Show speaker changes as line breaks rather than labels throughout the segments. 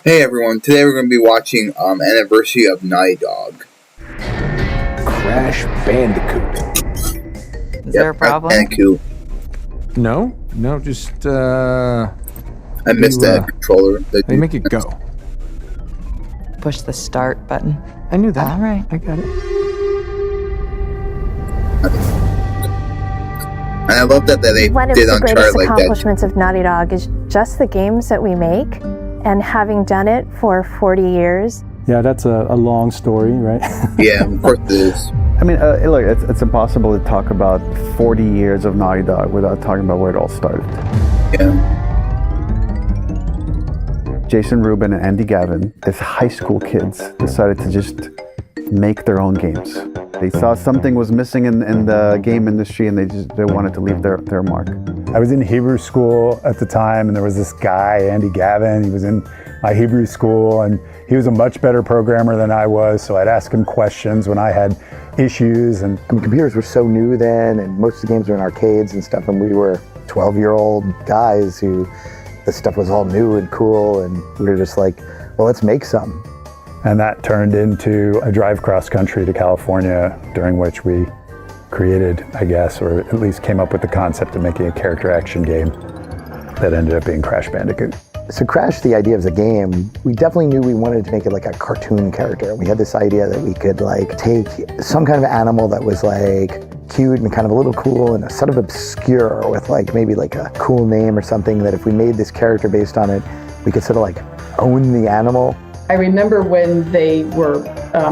Hey everyone, today we're going to be watching Anniversary of Naughty Dog.
Crash Bandicoot.
Is there a problem?
Bandicoot.
No, just
I missed that controller.
They make it go.
Push the start button.
I knew that.
All right.
I got it.
And I love that they
One of
did
the
Uncharted
greatest
like that.
accomplishments of Naughty Dog is just the games that we make, and having done it for 40 years.
Yeah, that's a long story, right?
Yeah, of course it is.
I mean, look, it's impossible to talk about 40 years of Naughty Dog without talking about where it all started.
Yeah.
Jason Rubin and Andy Gavin, as high school kids, decided to just make their own games. They saw something was missing in the game industry, and they wanted to leave their mark.
I was in Hebrew school at the time, and there was this guy, Andy Gavin. He was in my Hebrew school, and he was a much better programmer than I was, so I'd ask him questions when I had issues. And
computers were so new then, and most of the games were in arcades and stuff, and we were 12-year-old guys who this stuff was all new and cool, and we were just like, well, let's make some.
And that turned into a drive cross country to California, during which we created, I guess, or at least came up with the concept of making a character action game that ended up being Crash Bandicoot.
So Crash, the idea of the game, we definitely knew we wanted to make it like a cartoon character. We had this idea that we could like take some kind of animal that was like cute and kind of a little cool and sort of obscure with like maybe like a cool name or something, that if we made this character based on it, we could sort of like own the animal.
I remember when they were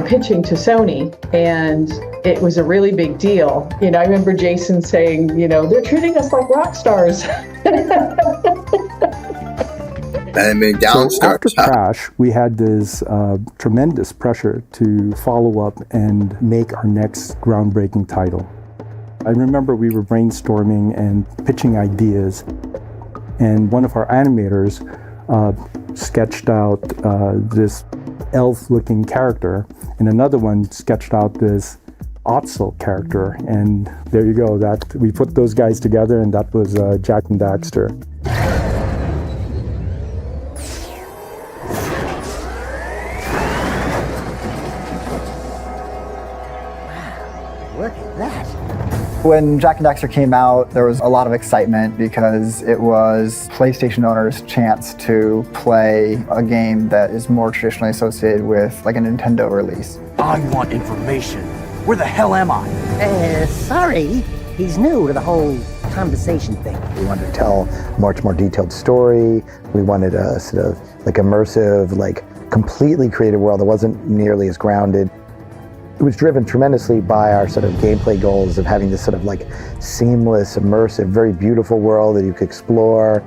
pitching to Sony, and it was a really big deal. You know, I remember Jason saying, you know, they're treating us like rock stars.
And then
So after Crash, we had this tremendous pressure to follow up and make our next groundbreaking title. I remember we were brainstorming and pitching ideas, and one of our animators sketched out this elf-looking character, and another one sketched out this Otzel character, and there you go. That we put those guys together, and that was Jack and Daxter.
Look at that.
When Jak and Daxter came out, there was a lot of excitement because it was PlayStation owners' chance to play a game that is more traditionally associated with like a Nintendo release.
I want information. Where the hell am I?
Sorry. He's new to the whole conversation thing.
We wanted to tell a much more detailed story. We wanted a sort of like immersive, like completely creative world that wasn't nearly as grounded. It was driven tremendously by our sort of gameplay goals of having this sort of like seamless, immersive, very beautiful world that you could explore.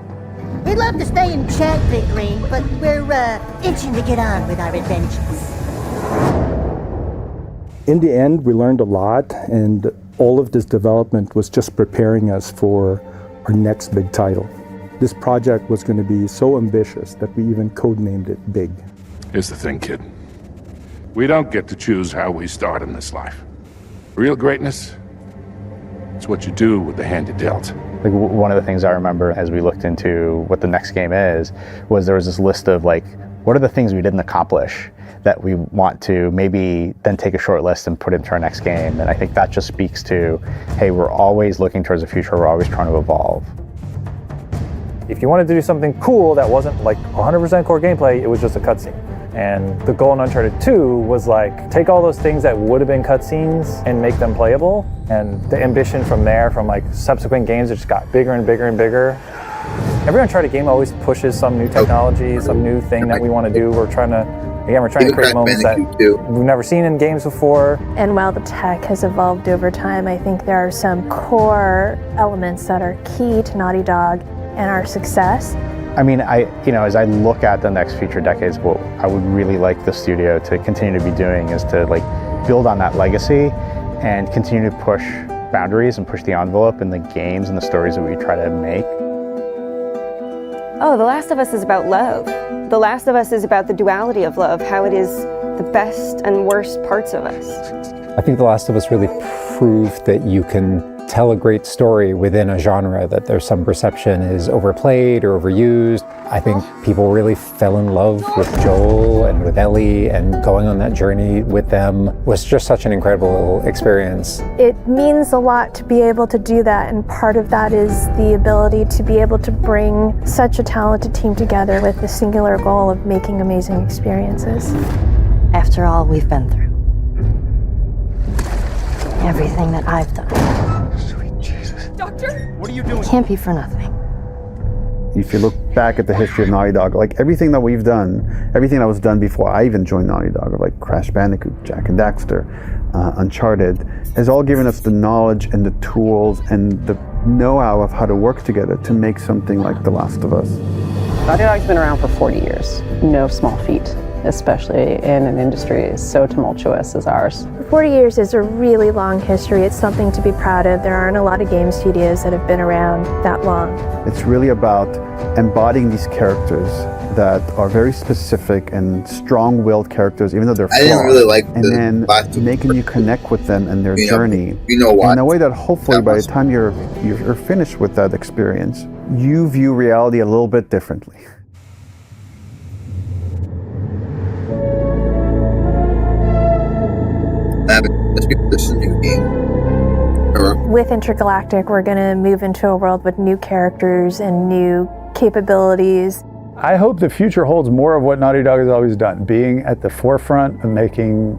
We'd love to stay and chat, Big Green, but we're itching to get on with our adventures.
In the end, we learned a lot, and all of this development was just preparing us for our next big title. This project was going to be so ambitious that we even codenamed it Big.
Here's the thing, kid. We don't get to choose how we start in this life. Real greatness, it's what you do with the hand you're dealt.
Like one of the things I remember as we looked into what the next game is, was there was this list of like, what are the things we didn't accomplish that we want to maybe then take a short list and put into our next game. And I think that just speaks to, hey, we're always looking towards the future, we're always trying to evolve.
If you wanted to do something cool that wasn't like 100% core gameplay, it was just a cutscene. And the goal in Uncharted 2 was like, take all those things that would have been cutscenes and make them playable. And the ambition from there, from like subsequent games, it just got bigger and bigger and bigger. Every Uncharted game always pushes some new technology, some new thing that we want to do. We're trying to create moments that we've never seen in games before. And
while the tech has evolved over time, I think there are some core elements that are key to Naughty Dog and our success.
I mean, as I look at the next future decades, what I would really like the studio to continue to be doing is to like build on that legacy and continue to push boundaries and push the envelope in the games and the stories that we try to make.
Oh, The Last of Us is about love. The Last of Us is about the duality of love, how it is the best and worst parts of us.
I think The Last of Us really proved that you can tell a great story within a genre that there's some perception is overplayed or overused. I think people really fell in love with Joel and with Ellie, and going on that journey with them was just such an incredible experience.
It means a lot to be able to do that, and part of that is the ability to be able to bring such a talented team together with the singular goal of making amazing experiences.
After all we've been through, everything that I've done.
Sweet Jesus. Doctor? What are you doing?
Can't be for nothing.
If you look back at the history of Naughty Dog, like everything that we've done, everything that was done before I even joined Naughty Dog, like Crash Bandicoot, Jak and Daxter, Uncharted, has all given us the knowledge and the tools and the know-how of how to work together to make something like The Last of Us.
Naughty Dog's been around for 40 years. No small feat, especially in an industry so tumultuous as ours.
40 years is a really long history. It's something to be proud of. There aren't a lot of game studios that have been around that long.
It's really about embodying these characters that are very specific and strong-willed characters, even though they're flawed.
I didn't really like
and then making you connect with them and their journey.
You know what?
In a way that hopefully by the time you're finished with that experience, you view reality a little bit differently.
This is a new game.
With Intergalactic, we're going to move into a world with new characters and new capabilities.
I hope the future holds more of what Naughty Dog has always done, being at the forefront of making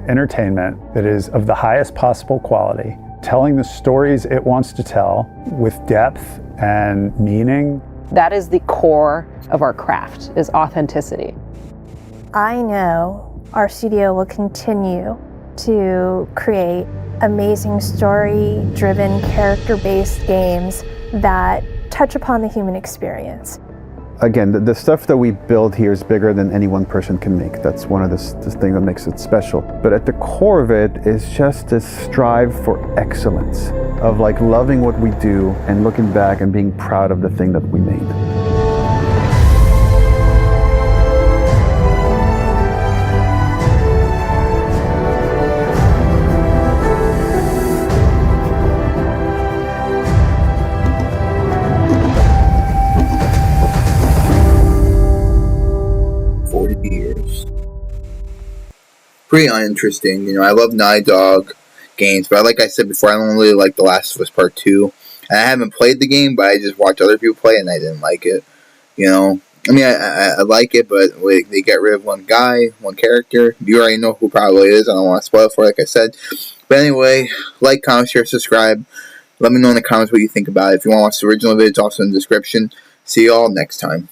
entertainment that is of the highest possible quality, telling the stories it wants to tell with depth and meaning.
That is the core of our craft, is authenticity.
I know our studio will continue to create amazing story-driven, character-based games that touch upon the human experience.
Again, the stuff that we build here is bigger than any one person can make. That's one of the thing that makes it special. But at the core of it is just this strive for excellence, of like loving what we do and looking back and being proud of the thing that we made.
Pretty uninteresting. You know, I love Naughty Dog games, but like I said before, I don't really like The Last of Us Part 2. And I haven't played the game, but I just watched other people play, and I didn't like it. You know, I mean, I like it, but they get rid of one guy, one character. You already know who probably is. I don't want to spoil it for, like I said. But anyway, like, comment, share, subscribe. Let me know in the comments what you think about it. If you want to watch the original video, it's also in the description. See you all next time.